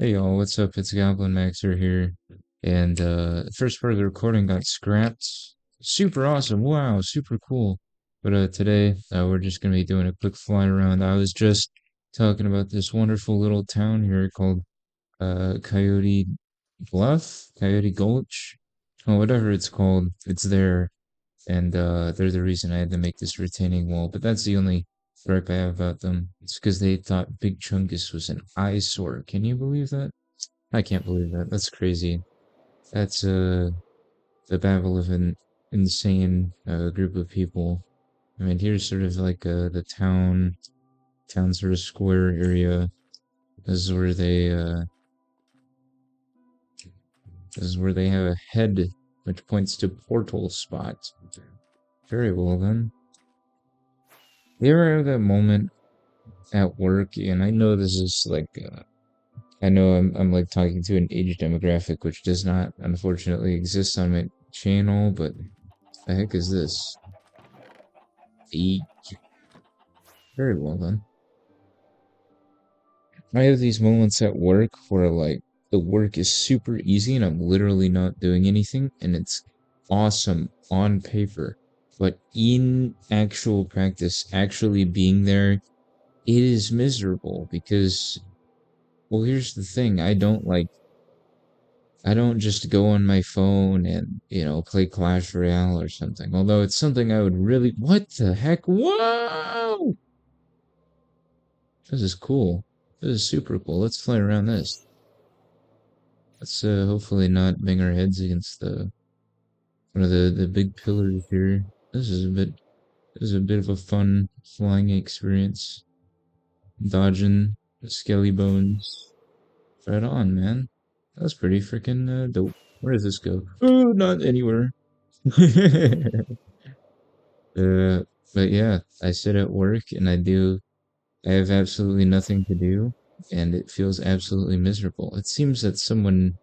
Hey y'all, what's up? It's goblinmaxxer here. And the first part of the recording got scrapped. Super awesome. Wow, super cool. But today we're just gonna be doing a quick fly around. I was just talking about this wonderful little town here called Coyote Bluff, Coyote Gulch, or whatever it's called. It's there, and they're the reason I had to make this retaining wall. But that's the only gripe I have about them. It's because they thought Big Chungus was an eyesore. Can you believe that? I can't believe that. That's crazy. That's the babble of an insane group of people. I mean, here's sort of like the town sort of square area. This is where they this is where they have a head which points to portal spots. Very well then. You ever have that moment at work, and I know this is like I know I'm like talking to an age demographic which does not unfortunately exist on my channel, but the heck is this? Eek. Very well then. I have these moments at work where like the work is super easy and I'm literally not doing anything and it's awesome on paper. But in actual practice, actually being there, it is miserable because, well, here's the thing. I don't just go on my phone and, play Clash Royale or something. Although it's something I would really, what the heck? Whoa! This is cool. This is super cool. Let's fly around this. Let's hopefully not bang our heads against the one of the big pillars here. This is a bit of a fun flying experience. Dodging the skelly bones. Right on, man. That's pretty freaking dope. Where does this go? Oh, not anywhere. uh, but yeah, I sit at work and I have absolutely nothing to do, and it feels absolutely miserable. It seems that someone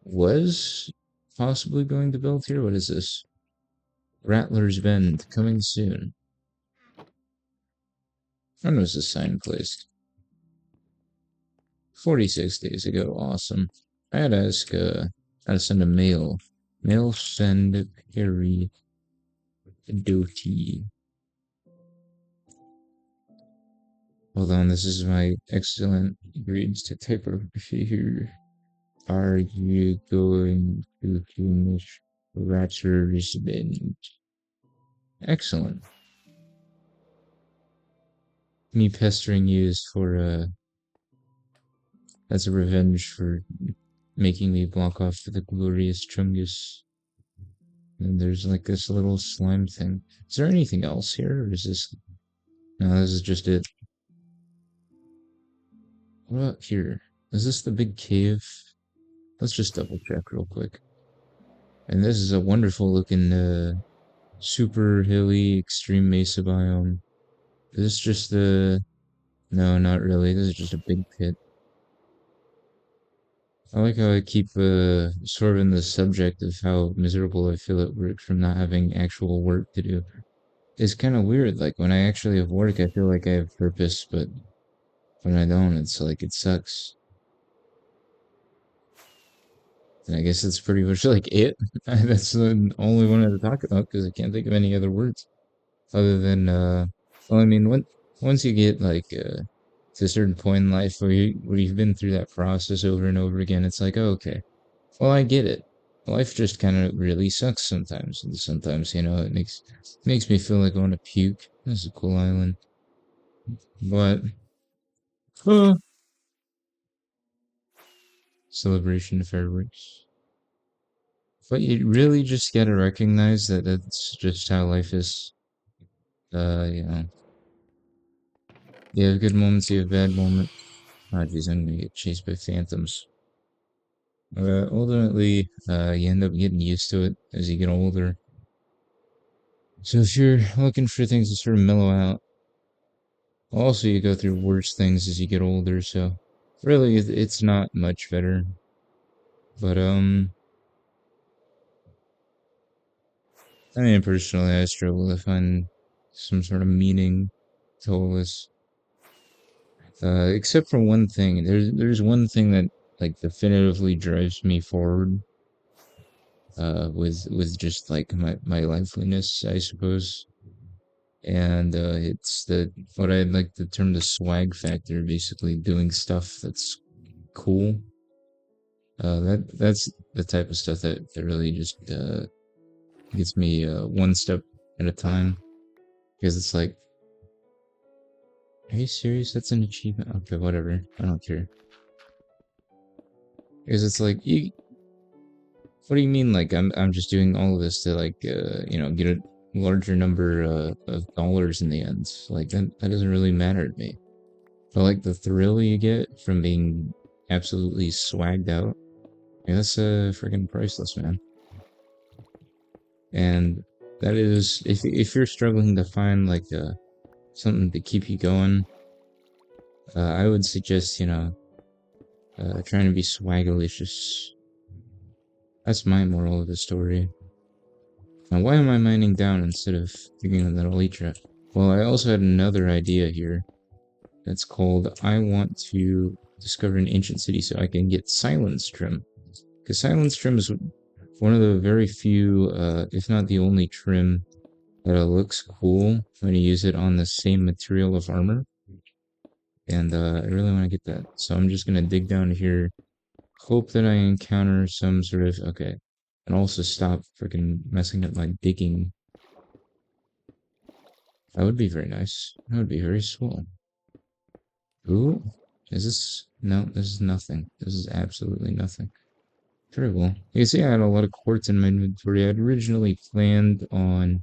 was possibly going to build here. What is this? Rattler's Bend, coming soon. When was this sign placed? 46 days ago. Awesome. I had to ask, how to send a mail. Mail send Perry Doty. Hold on, this is my excellent grades to typography here. Are you going to finish Rattler's Bend? Excellent. Me pestering you is for, as a revenge for making me block off the glorious Chungus. And there's like this little slime thing. Is there anything else here, or is this... No, this is just it. What about here? Is this the big cave? Let's just double check real quick. And this is a wonderful looking, super hilly, extreme mesa biome. Is this just the... No, not really. This is just a big pit. I like how I keep sort of in the subject of how miserable I feel at work from not having actual work to do. It's kind of weird. Like when I actually have work, I feel like I have purpose, but when I don't, it's like it sucks. And I guess that's pretty much like it. That's the only one I have to talk about because I can't think of any other words other than well, I mean, once you get like to a certain point in life where you've been through that process over and over again, it's like, oh, okay, well, I get it. Life just kind of really sucks sometimes. And sometimes, it makes me feel like I want to puke. This is a cool island, but uh, celebration of fireworks. But you really just gotta recognize that that's just how life is. You know, you have good moments, you have bad moments. Oh, geez, I'm gonna get chased by phantoms. Ultimately, you end up getting used to it as you get older. So if you're looking for things to sort of mellow out, also you go through worse things as you get older. So really, it's not much better. But I mean, personally, I struggle to find some sort of meaning to all this. Except for one thing. There's one thing that like definitively drives me forward. With just like my liveliness, I suppose. And it's the what I'd like to term the swag factor, basically doing stuff that's cool. That's the type of stuff that really just gets me one step at a time. Because it's like, are you serious? That's an achievement. Okay, whatever. I don't care. Because it's like you. What do you mean? Like I'm just doing all of this to like get a larger number of dollars in the end. Like that doesn't really matter to me. But like the thrill you get from being absolutely swagged out, yeah, that's freaking priceless, man. And that is if you're struggling to find like something to keep you going, I would suggest trying to be swagalicious. That's my moral of the story. Now, why am I mining down instead of digging in that Elytra? Well, I also had another idea here. That's called I want to discover an ancient city so I can get silence trim. Because silence trim is one of the very few, if not the only trim that looks cool when you use it on the same material of armor. And I really want to get that. So I'm just going to dig down here, hope that I encounter some sort of, okay, and also stop freaking messing up my digging. That would be very nice. That would be very swell. Ooh, is this? No, this is nothing. This is absolutely nothing. Very well. You can see I had a lot of quartz in my inventory. I had originally planned on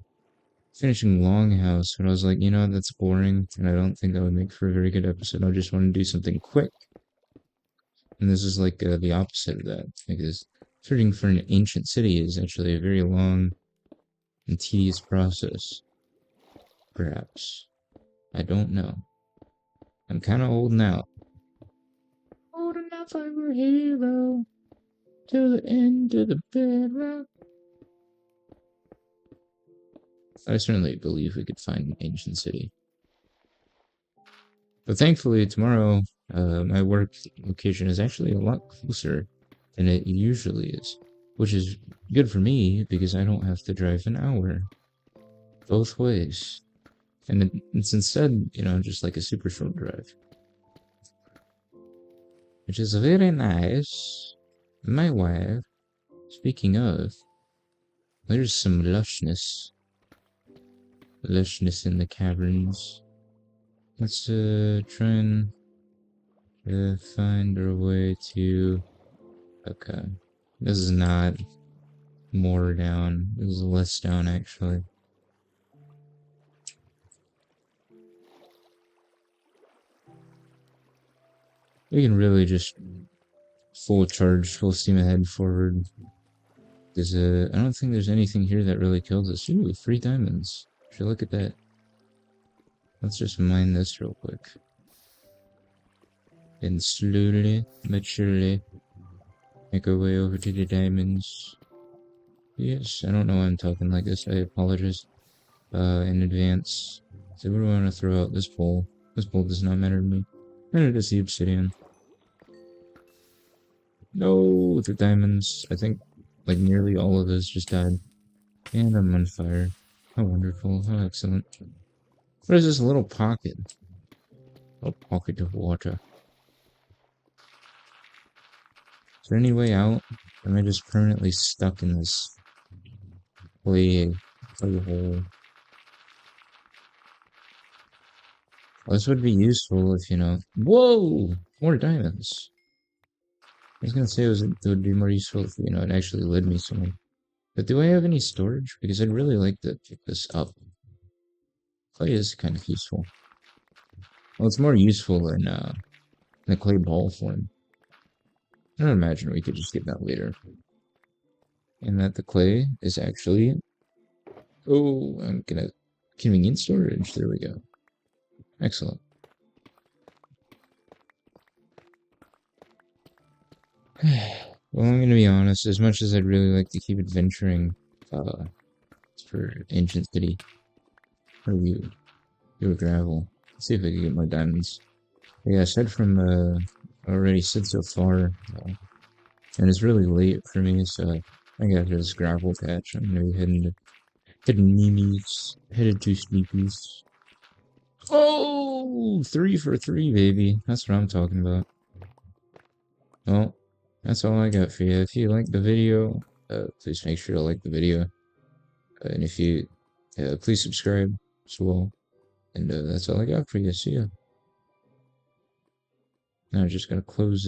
finishing Longhouse, but I was like, that's boring, and I don't think that would make for a very good episode. I just want to do something quick. And this is like the opposite of that, because searching for an ancient city is actually a very long and tedious process. Perhaps. I don't know. I'm kind of old now. Old enough I'm a hero. To the end of the bedrock. I certainly believe we could find an ancient city. But thankfully, tomorrow, my work location is actually a lot closer than it usually is. Which is good for me, because I don't have to drive an hour. Both ways. And it's instead, just like a super short drive. Which is very nice. My wife, speaking of, there's some lushness in the caverns. Let's try and find our way to. Okay, this is not more down. This is less down actually. We can really just full charge, full steam ahead forward. There's I don't think there's anything here that really kills us. Ooh, 3 diamonds. Should look at that. Let's just mine this real quick. And slowly, but surely, make our way over to the diamonds. Yes, I don't know why I'm talking like this. I apologize in advance. So what do I want to throw out? This bowl. This bowl does not matter to me. Neither does the obsidian. No, the diamonds. I think like nearly all of us just died. And I'm on fire. How wonderful. How excellent. What is this little pocket? A pocket of water. Is there any way out? Or am I just permanently stuck in this clay hole? Well, this would be useful if, Whoa! More diamonds. I was gonna say it would be more useful if, it actually led me somewhere. But do I have any storage? Because I'd really like to pick this up. Clay is kind of useful. Well, it's more useful in the clay ball form. I don't imagine we could just get that later. And that the clay is actually... Oh, I'm gonna... Convenient storage. There we go. Excellent. Well, I'm gonna be honest. As much as I'd really like to keep adventuring for Ancient City, or you, gravel. Let's see if I can get more diamonds. Yeah, aside from already said so far, and it's really late for me, so I think after this gravel patch, I'm gonna be hitting Mimi's, headed to Sleepy's. Oh, 3 for 3, baby. That's what I'm talking about. Well, that's all I got for you. If you like the video, please make sure to like the video. And if you, please subscribe as well. And that's all I got for you. See ya. Now I'm just gonna close